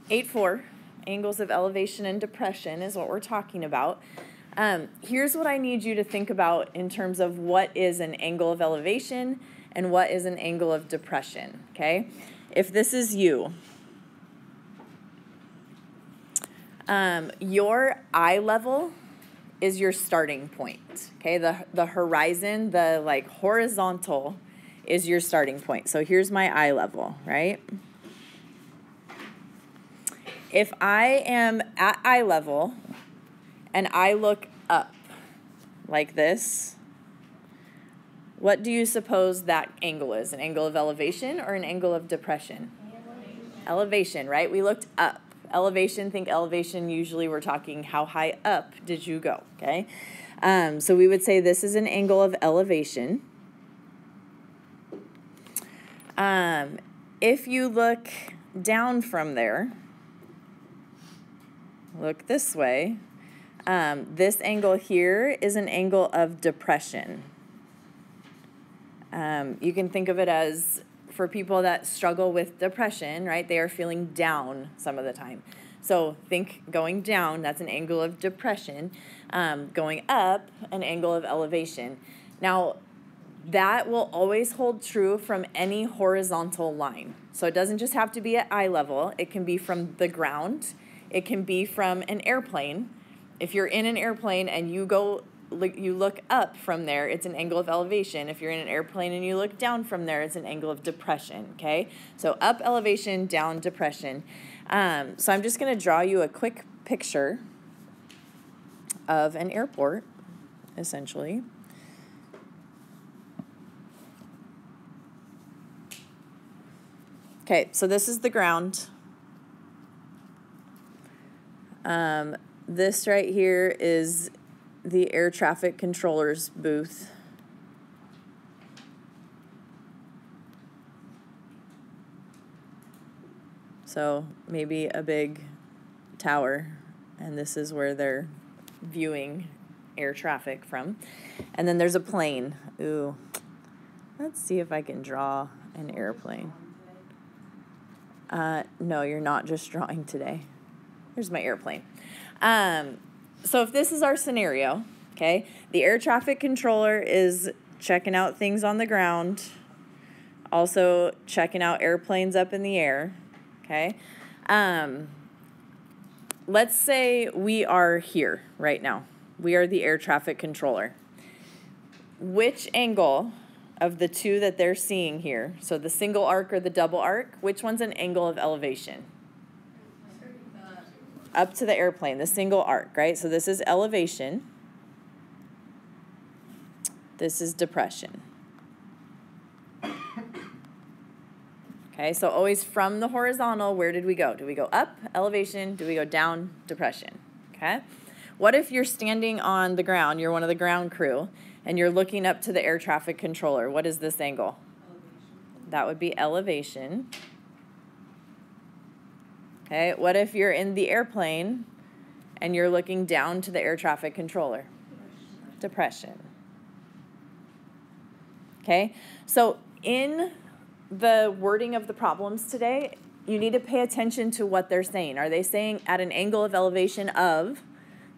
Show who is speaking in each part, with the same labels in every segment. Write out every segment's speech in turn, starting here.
Speaker 1: 8-4, angles of elevation and depression is what we're talking about. Here's what I need you to think about in terms of what is an angle of elevation and what is an angle of depression, okay? If this is you, your eye level is your starting point, okay? The horizon, the like horizontal is your starting point. So here's my eye level, right? If I am at eye level and I look up like this, what do you suppose that angle is? An angle of elevation or an angle of depression? Elevation, right? We looked up. Elevation, think elevation, usually we're talking how high up did you go, okay? So we would say this is an angle of elevation. If you look down from there, look this way, this angle here is an angle of depression. You can think of it as, for people that struggle with depression, right, they are feeling down some of the time. So think going down, that's an angle of depression. Going up, an angle of elevation. Now, that will always hold true from any horizontal line. So it doesn't just have to be at eye level. It can be from the ground. It can be from an airplane. If you're in an airplane and you look up from there, it's an angle of elevation. If you're in an airplane and you look down from there, it's an angle of depression, okay? So up elevation, down depression. So I'm just going to draw you a quick picture of an airport, essentially. Okay, so this is the ground. This right here is the air traffic controller's booth. So maybe a big tower, and this is where they're viewing air traffic from. And then there's a plane. Ooh, let's see if I can draw an airplane. No, you're not just drawing today. Here's my airplane. So if this is our scenario, okay, the air traffic controller is checking out things on the ground, also checking out airplanes up in the air, okay? Let's say we are here right now. We are the air traffic controller. Which angle of the two that they're seeing here, so the single arc or the double arc, which one's an angle of elevation? Up to the airplane, the single arc, right? So this is elevation. This is depression. Okay, so always from the horizontal, where did we go? Do we go up, elevation? Do we go down, depression? Okay? What if you're standing on the ground, you're one of the ground crew, and you're looking up to the air traffic controller? What is this angle? Elevation. That would be elevation. Okay, what if you're in the airplane and you're looking down to the air traffic controller? Depression. Okay, so in the wording of the problems today, you need to pay attention to what they're saying. Are they saying at an angle of elevation of,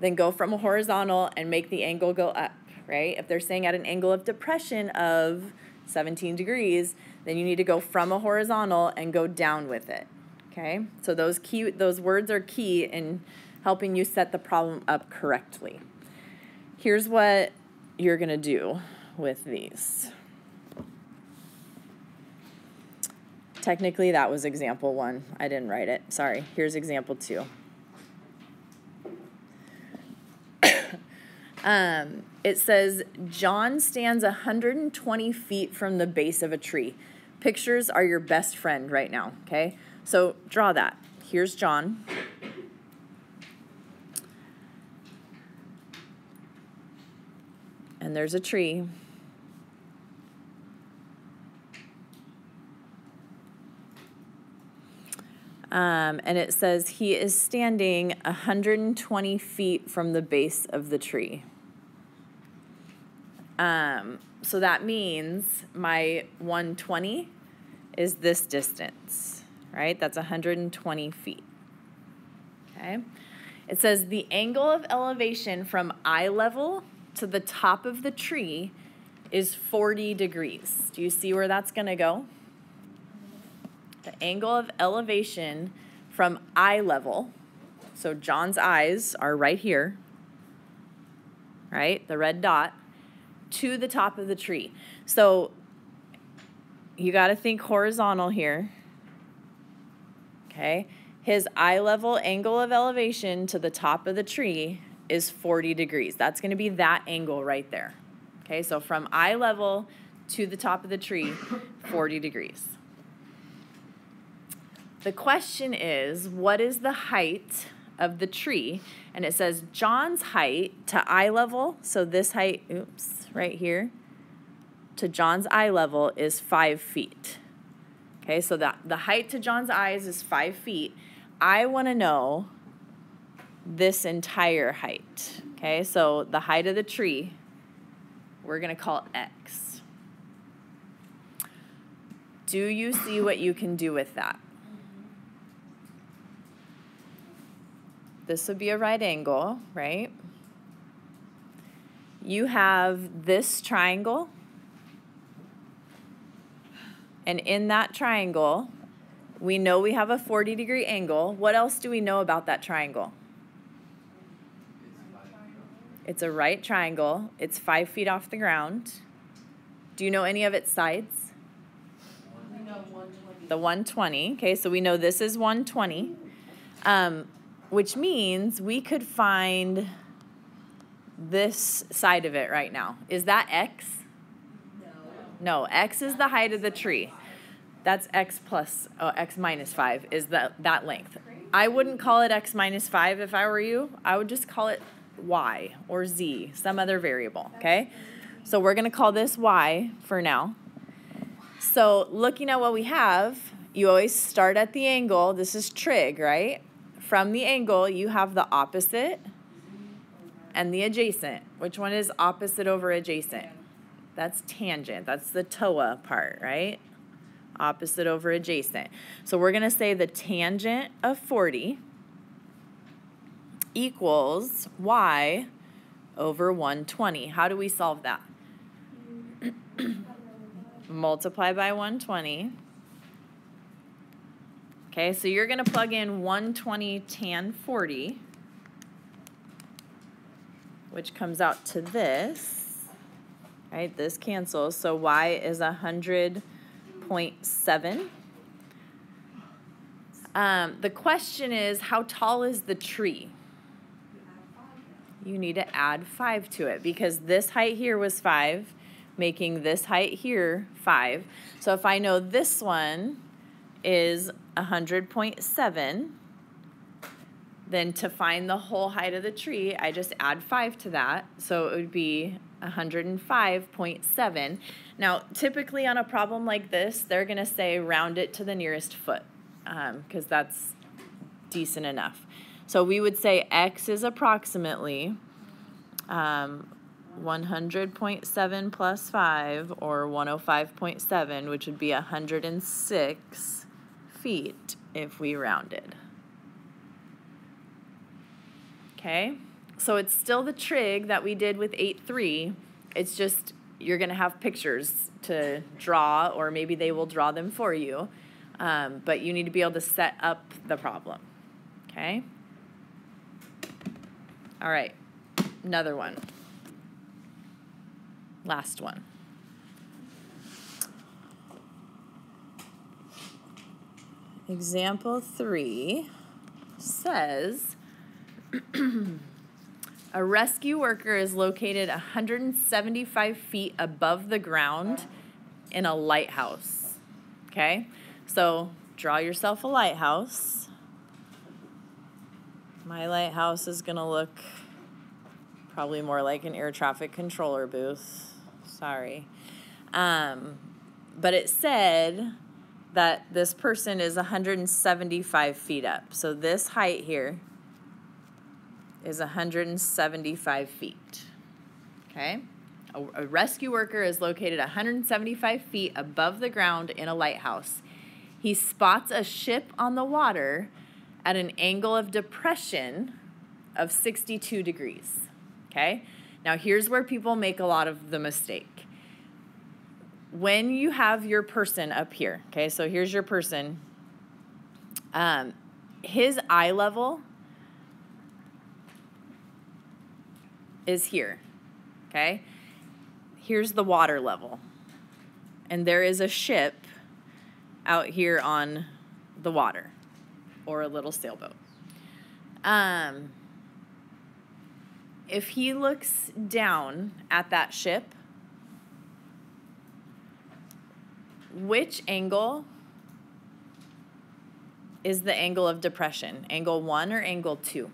Speaker 1: then go from a horizontal and make the angle go up, right? If they're saying at an angle of depression of 17 degrees, then you need to go from a horizontal and go down with it. Okay, so those words are key in helping you set the problem up correctly. Here's what you're going to do with these. Technically, that was example 1. I didn't write it. Sorry. Here's example 2. It says, John stands 120 feet from the base of a tree. Pictures are your best friend right now, okay? So draw that. Here's John. And there's a tree. And it says he is standing 120 feet from the base of the tree. So that means my 120 is this distance, right? That's 120 feet. Okay? It says the angle of elevation from eye level to the top of the tree is 40 degrees. Do you see where that's going to go? The angle of elevation from eye level, so John's eyes are right here, right? The red dot, to the top of the tree. So you got to think horizontal here. Okay? His eye level angle of elevation to the top of the tree is 40 degrees. That's going to be that angle right there. Okay? So from eye level to the top of the tree, 40 degrees. The question is, what is the height of the tree? And it says John's height to eye level, so this height, right here, to John's eye level is 5 feet. Okay, so the height to John's eyes is 5 feet. I want to know this entire height. Okay, so the height of the tree, we're going to call it X. Do you see what you can do with that? This would be a right angle, right? You have this triangle. And in that triangle, we know we have a 40-degree angle. What else do we know about that triangle? It's a right triangle. It's 5 feet off the ground. Do you know any of its sides?
Speaker 2: We know 120.
Speaker 1: The 120. Okay, so we know this is 120. Which means we could find this side of it right now. Is that X? No, X is the height of the tree. That's X minus 5 is that length. I wouldn't call it X minus 5 if I were you. I would just call it Y or Z, some other variable, okay? So we're going to call this Y for now. So looking at what we have, you always start at the angle. This is trig, right? From the angle, you have the opposite and the adjacent. Which one is opposite over adjacent? That's tangent. That's the TOA part, right? Opposite over adjacent. So we're going to say the tangent of 40 equals y over 120. How do we solve that? Multiply by 120. Okay, so you're going to plug in 120 tan 40, which comes out to this, right? This cancels, so y is 100.7. The question is, how tall is the tree? You need to add 5 to it because this height here was 5, making this height here 5. So if I know this one is 100.7, then to find the whole height of the tree, I just add 5 to that. So it would be 105.7. Now, typically on a problem like this, they're going to say round it to the nearest foot because that's decent enough. So we would say X is approximately 100.7 plus 5, or 105.7, which would be 106 feet if we rounded. Okay, so it's still the trig that we did with 8-3. It's just you're going to have pictures to draw, or maybe they will draw them for you. But you need to be able to set up the problem. Okay? All right, another one. Last one. Example 3 says, a rescue worker is located 175 feet above the ground in a lighthouse. Okay? So draw yourself a lighthouse. My lighthouse is going to look probably more like an air traffic controller booth. Sorry. But it said that this person is 175 feet up. So this height here is 175 feet. Okay? A rescue worker is located 175 feet above the ground in a lighthouse. He spots a ship on the water at an angle of depression of 62 degrees, okay? Now, here's where people make a lot of the mistake. When you have your person up here, okay, so here's your person, his eye level is here, okay? Here's the water level, and there is a ship out here on the water, or a little sailboat. If he looks down at that ship, which angle is the angle of depression? Angle 1 or angle 2?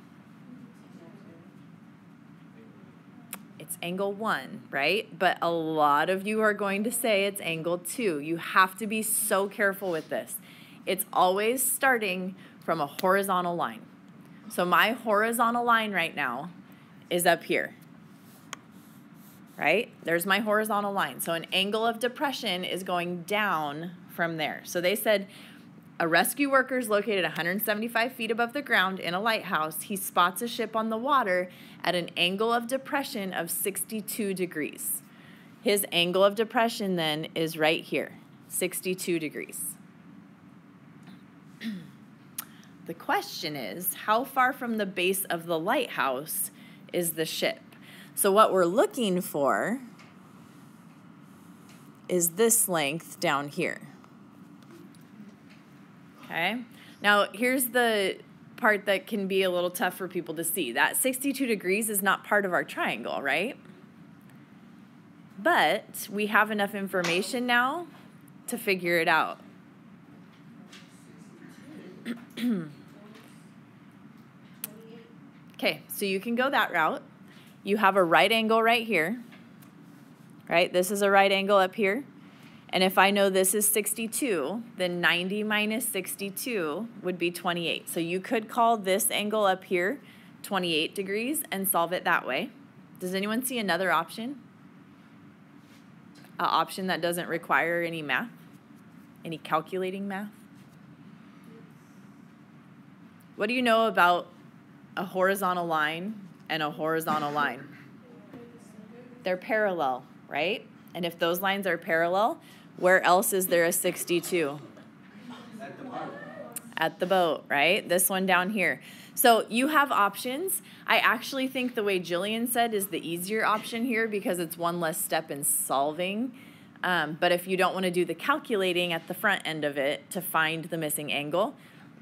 Speaker 1: It's angle 1, right? But a lot of you are going to say it's angle 2. You have to be so careful with this. It's always starting from a horizontal line. So my horizontal line right now is up here, right? There's my horizontal line. So an angle of depression is going down from there. So they said a rescue worker is located 175 feet above the ground in a lighthouse. He spots a ship on the water at an angle of depression of 62 degrees. His angle of depression then is right here, 62 degrees. The question is, how far from the base of the lighthouse is the ship? So what we're looking for is this length down here. Okay? Now, here's the part that can be a little tough for people to see. That 62 degrees is not part of our triangle, right? But we have enough information now to figure it out. Okay, so you can go that route. You have a right angle right here, right? This is a right angle up here. And if I know this is 62, then 90 minus 62 would be 28. So you could call this angle up here 28 degrees and solve it that way. Does anyone see another option? An option that doesn't require any math? Any calculating math? What do you know about a horizontal line and a horizontal line? They're parallel, right? And if those lines are parallel, where else is there a 62?
Speaker 3: At the boat.
Speaker 1: At the boat, right? This one down here. So you have options. I actually think the way Jillian said is the easier option here because it's one less step in solving. But if you don't want to do the calculating at the front end of it to find the missing angle,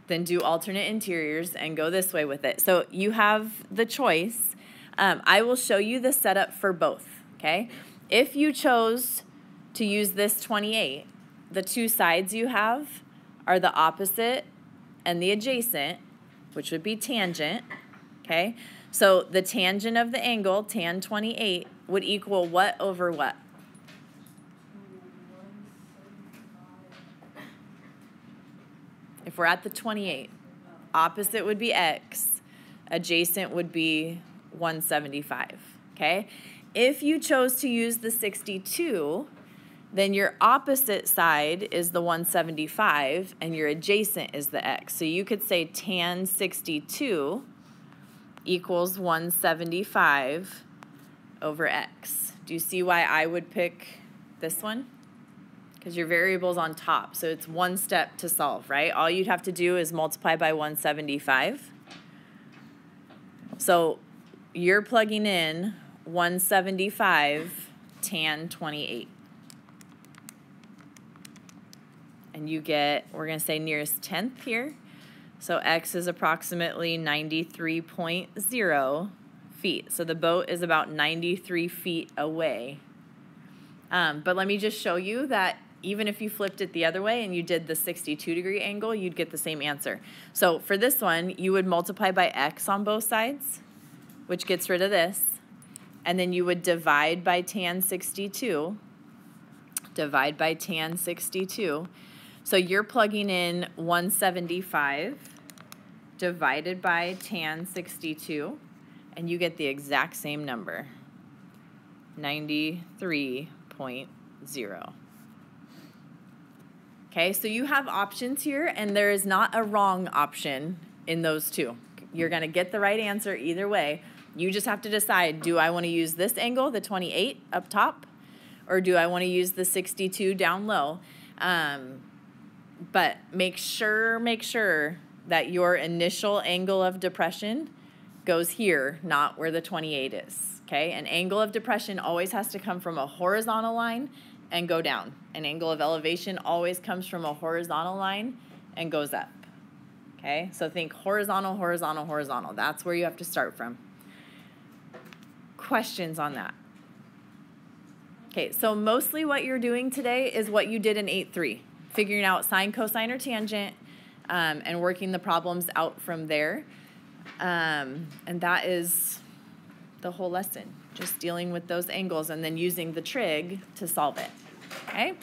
Speaker 1: then do alternate interiors and go this way with it. So you have the choice. I will show you the setup for both, okay? If you chose to use this 28, the two sides you have are the opposite and the adjacent, which would be tangent, okay? So the tangent of the angle, tan 28, would equal what over what? If we're at the 28, opposite would be x, adjacent would be 175, okay? If you chose to use the 62, then your opposite side is the 175 and your adjacent is the x. So you could say tan 62 equals 175 over x. Do you see why I would pick this one? Because your variable's on top, so it's one step to solve, right? All you'd have to do is multiply by 175. So you're plugging in 175 tan 28. And you get, we're going to say nearest tenth here. So x is approximately 93.0 feet. So the boat is about 93 feet away. But let me just show you that even if you flipped it the other way and you did the 62-degree angle, you'd get the same answer. So for this one, you would multiply by x on both sides, which gets rid of this. And then you would divide by tan 62. Divide by tan 62. So you're plugging in 175 divided by tan 62, and you get the exact same number, 93.0. Okay, so you have options here, and there is not a wrong option in those two. You're going to get the right answer either way. You just have to decide, do I want to use this angle, the 28 up top, or do I want to use the 62 down low? But make sure that your initial angle of depression goes here, not where the 28 is, okay? An angle of depression always has to come from a horizontal line and go down. An angle of elevation always comes from a horizontal line and goes up, okay? So think horizontal, horizontal, horizontal. That's where you have to start from. Questions on that? Okay, so mostly what you're doing today is what you did in 8-3, figuring out sine, cosine, or tangent, and working the problems out from there. And that is the whole lesson, just dealing with those angles and then using the trig to solve it, okay?